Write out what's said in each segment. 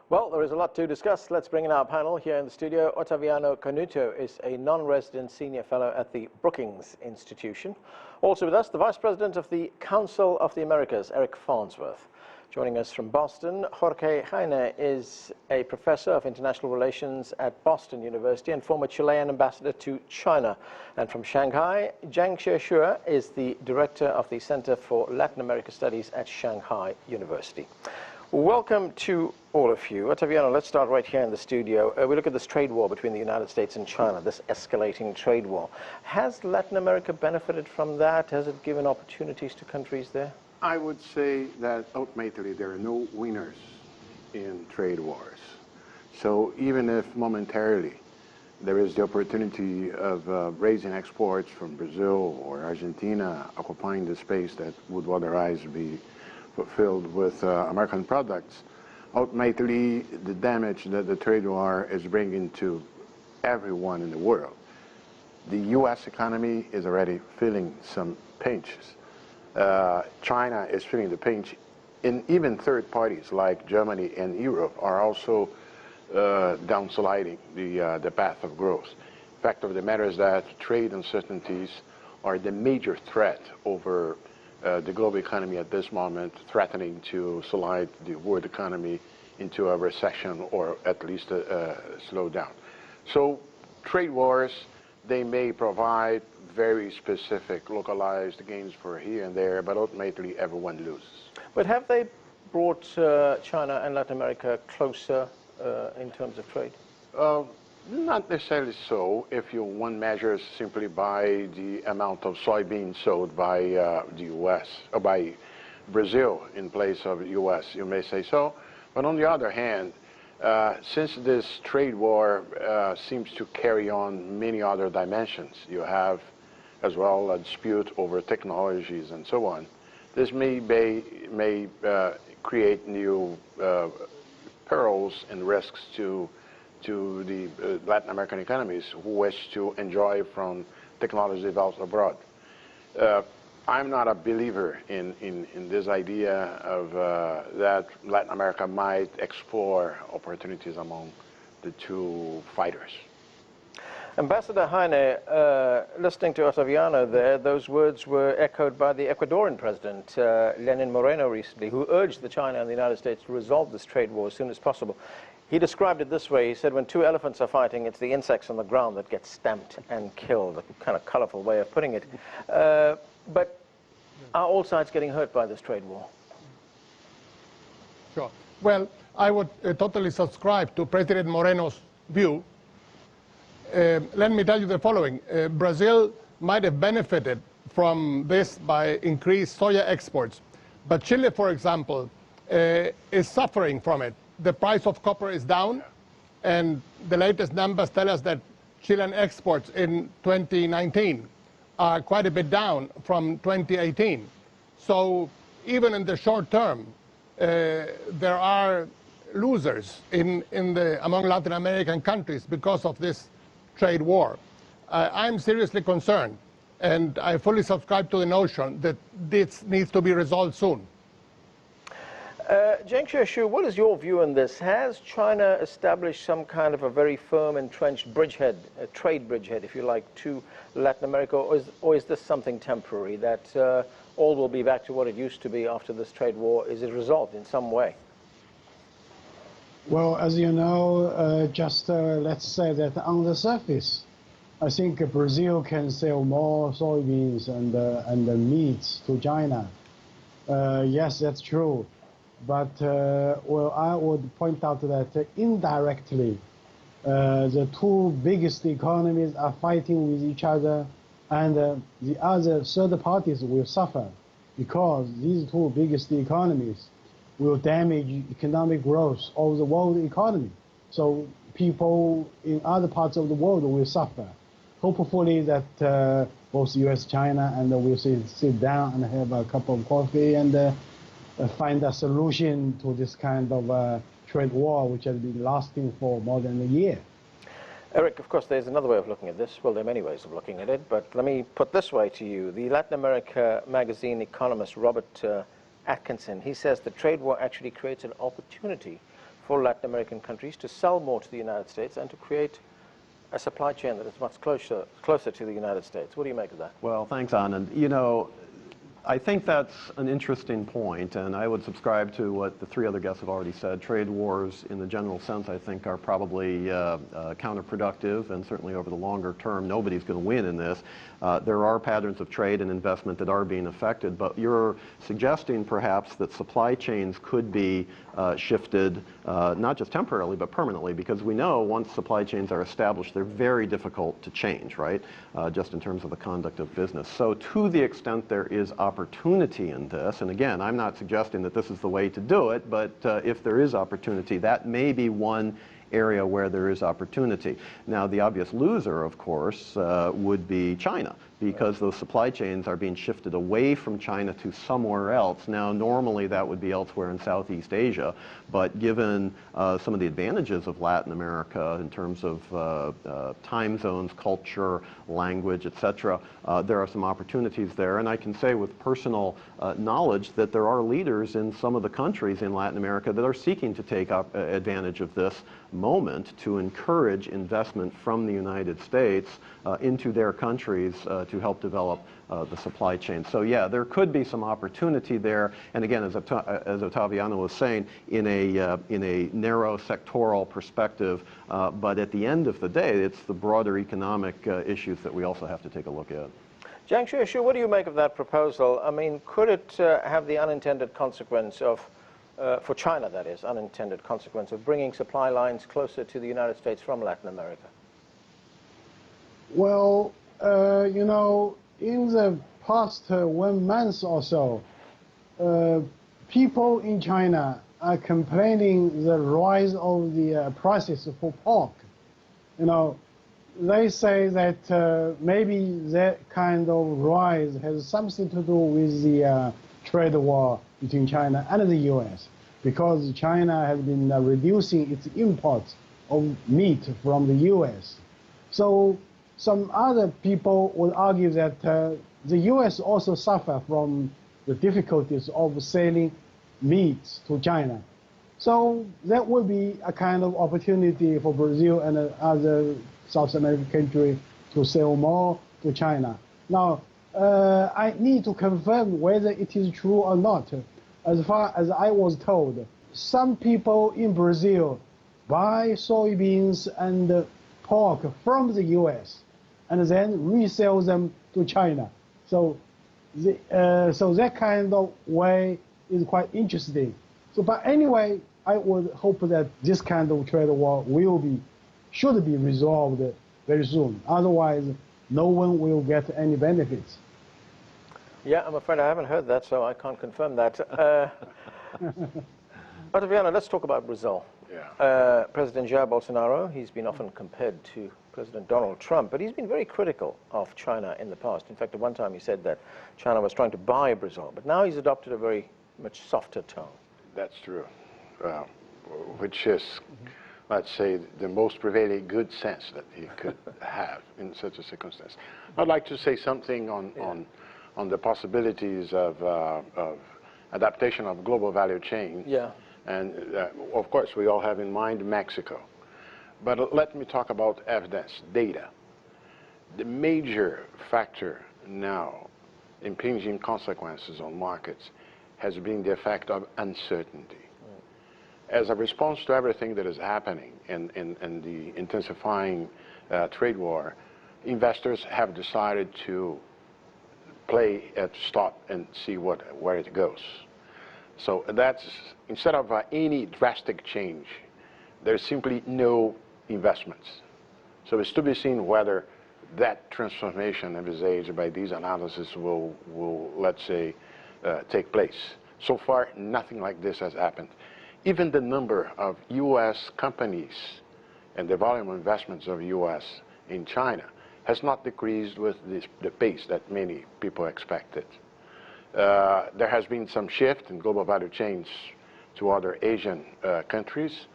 Well, there is a lot to discuss. Let's bring in our panel here in the studio. Otaviano Canuto is a non-resident senior fellow at the Brookings Institution. Also with us, the Vice President of the Council of the Americas, Eric Farnsworth. Joining us from Boston, Jorge Heine is a professor of international relations at Boston University and former Chilean Ambassador to China. And from Shanghai, Jiang Shixue is the director of the Center for Latin America Studies at Shanghai University. Welcome to all of you. Otaviano, let's start right here in the studio. We look at this trade war between the United States and China, this escalating trade war. Has Latin America benefited from that? Has it given opportunities to countries there? I would say that ultimately there are no winners in trade wars. So even if momentarily there is the opportunity of raising exports from Brazil or Argentina, occupying the space that would otherwise be fulfilled with American products, ultimately the damage that the trade war is bringing to everyone in the world. The U.S. economy is already feeling some pinches. China is feeling the pinch, and even third parties like Germany and Europe are also downsliding the path of growth. Fact of the matter is that trade uncertainties are the major threat over the global economy at this moment, threatening to slide the world economy into a recession or at least a slowdown. So trade wars, they may provide very specific localized gains for here and there, but ultimately everyone loses. But have they brought China and Latin America closer in terms of trade? Not necessarily so. If one measures simply by the amount of soybeans sold by the U.S. or by Brazil in place of the U.S., you may say so. But on the other hand, since this trade war seems to carry on many other dimensions, you have as well a dispute over technologies and so on. This may create new perils and risks to the Latin American economies who wish to enjoy from technology developed abroad. I'm not a believer in this idea of that Latin America might explore opportunities among the two fighters. Ambassador Heine, listening to Otaviano there, those words were echoed by the Ecuadorian president, Lenin Moreno, recently, who urged the China and the United States to resolve this trade war as soon as possible. He described it this way. He said, when two elephants are fighting, it's the insects on the ground that get stamped and killed. A kind of colorful way of putting it. But are all sides getting hurt by this trade war? Sure. Well, I would totally subscribe to President Moreno's view. Let me tell you the following. Brazil might have benefited from this by increased soya exports. But Chile, for example, is suffering from it. The price of copper is down, and the latest numbers tell us that Chilean exports in 2019 are quite a bit down from 2018. So even in the short term, there are losers among Latin American countries because of this trade war. I'm seriously concerned, and I fully subscribe to the notion that this needs to be resolved soon. Jiang Shixue, what is your view on this? Has China established some kind of a very firm, entrenched bridgehead, a trade bridgehead, if you like, to Latin America, or is this something temporary, that all will be back to what it used to be after this trade war? Is it resolved in some way? Well, as you know, let's say that on the surface, I think Brazil can sell more soybeans and meats to China. Yes, that's true. But, well, I would point out that indirectly, the two biggest economies are fighting with each other, and the other third parties will suffer because these two biggest economies will damage economic growth of the world economy. So people in other parts of the world will suffer. Hopefully that both US, China, and we'll sit down and have a cup of coffee and find a solution to this kind of trade war, which has been lasting for more than a year. Eric, of course, there's another way of looking at this. Well, there are many ways of looking at it, but let me put this way to you. The Latin America magazine economist Robert Atkinson, he says the trade war actually creates an opportunity for Latin American countries to sell more to the United States and to create a supply chain that is much closer to the United States. What do you make of that? Well, thanks, Anand. You know, I think that's an interesting point, and I would subscribe to what the three other guests have already said. Trade wars, in the general sense, I think are probably counterproductive, and certainly over the longer term, nobody's going to win in this. There are patterns of trade and investment that are being affected, but you're suggesting perhaps that supply chains could be shifted, not just temporarily, but permanently, because we know once supply chains are established, they're very difficult to change, right? Just in terms of the conduct of business. So to the extent there is opportunity in this, and again, I'm not suggesting that this is the way to do it, but if there is opportunity, that may be one area where there is opportunity. Now, the obvious loser, of course, would be China, because those supply chains are being shifted away from China to somewhere else. Now, normally that would be elsewhere in Southeast Asia, but given some of the advantages of Latin America in terms of time zones, culture, language, etc., there are some opportunities there. And I can say with personal knowledge that there are leaders in some of the countries in Latin America that are seeking to take advantage of this moment to encourage investment from the United States into their countries to help develop the supply chain. So yeah, there could be some opportunity there. And again, as Otaviano was saying, in a narrow sectoral perspective, but at the end of the day, it's the broader economic issues that we also have to take a look at. Jiang Shixue, what do you make of that proposal? I mean, could it have the unintended consequence of, for China that is, unintended consequence of bringing supply lines closer to the United States from Latin America? Well, you know, in the past 1 month or so, people in China are complaining the rise of the prices for pork. You know, they say that maybe that kind of rise has something to do with the trade war between China and the U.S. because China has been reducing its imports of meat from the U.S. So some other people would argue that the U.S. also suffer from the difficulties of selling meat to China. So that would be a kind of opportunity for Brazil and other South American countries to sell more to China. Now, I need to confirm whether it is true or not. As far as I was told, some people in Brazil buy soybeans and pork from the U.S. and then resell them to China. So, so that kind of way is quite interesting. So, but anyway, I would hope that this kind of trade war should be resolved very soon. Otherwise, no one will get any benefits. Yeah, I'm afraid I haven't heard that, so I can't confirm that. Otaviano, let's talk about Brazil. Yeah. President Jair Bolsonaro, he's been often compared to President Donald Trump, but he's been very critical of China in the past. In fact, at one time he said that China was trying to buy Brazil, but now he's adopted a very much softer tone. That's true, which is, let's say, the most prevailing good sense that he could have in such a circumstance. I'd like to say something on the possibilities of adaptation of global value chains. Yeah. And of course, we all have in mind Mexico. But let me talk about evidence, data. The major factor now impinging consequences on markets has been the effect of uncertainty. As a response to everything that is happening in the intensifying trade war, investors have decided to play at stop and see where it goes. So that's, instead of any drastic change, there's simply no investments. So it's to be seen whether that transformation envisaged by these analysis will let's say, take place. So far, nothing like this has happened. Even the number of U.S. companies and the volume of investments of U.S. in China has not decreased with the pace that many people expected. There has been some shift in global value chains to other Asian countries,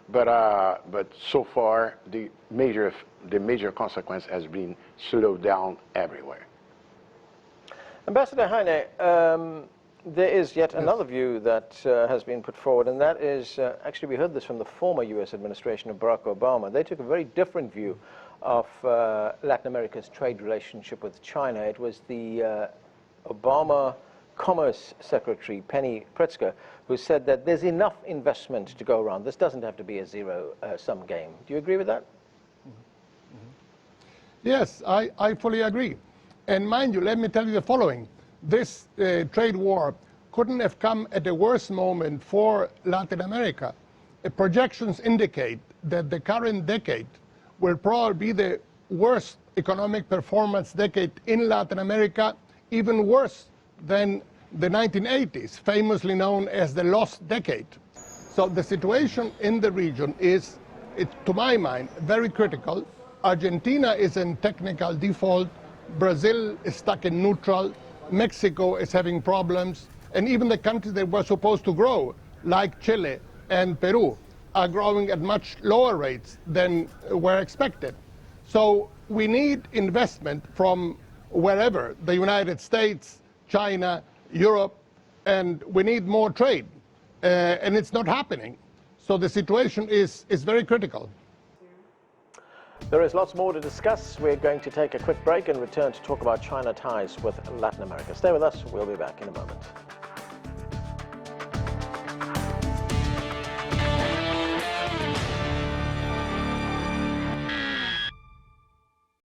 but so far the major consequence has been slowed down everywhere. Ambassador Heine, There is yet another view that has been put forward, and that is, actually we heard this from the former U.S. administration of Barack Obama. They took a very different view of Latin America's trade relationship with China. It was the Obama Commerce Secretary, Penny Pritzker, who said that there's enough investment to go around. This doesn't have to be a zero-sum game. Do you agree with that? Yes, I fully agree. And mind you, let me tell you the following. This trade war couldn't have come at a worse moment for Latin America. Projections indicate that the current decade will probably be the worst economic performance decade in Latin America, even worse than the 1980s, famously known as the lost decade. So the situation in the region is, to my mind, very critical. Argentina is in technical default, Brazil is stuck in neutral, Mexico is having problems, and even the countries that were supposed to grow, like Chile and Peru, are growing at much lower rates than were expected. So we need investment from wherever, the United States, China, Europe, and we need more trade. And it's not happening. So the situation is very critical. There is lots more to discuss. We're going to take a quick break and return to talk about China ties with Latin America. Stay with us. We'll be back in a moment.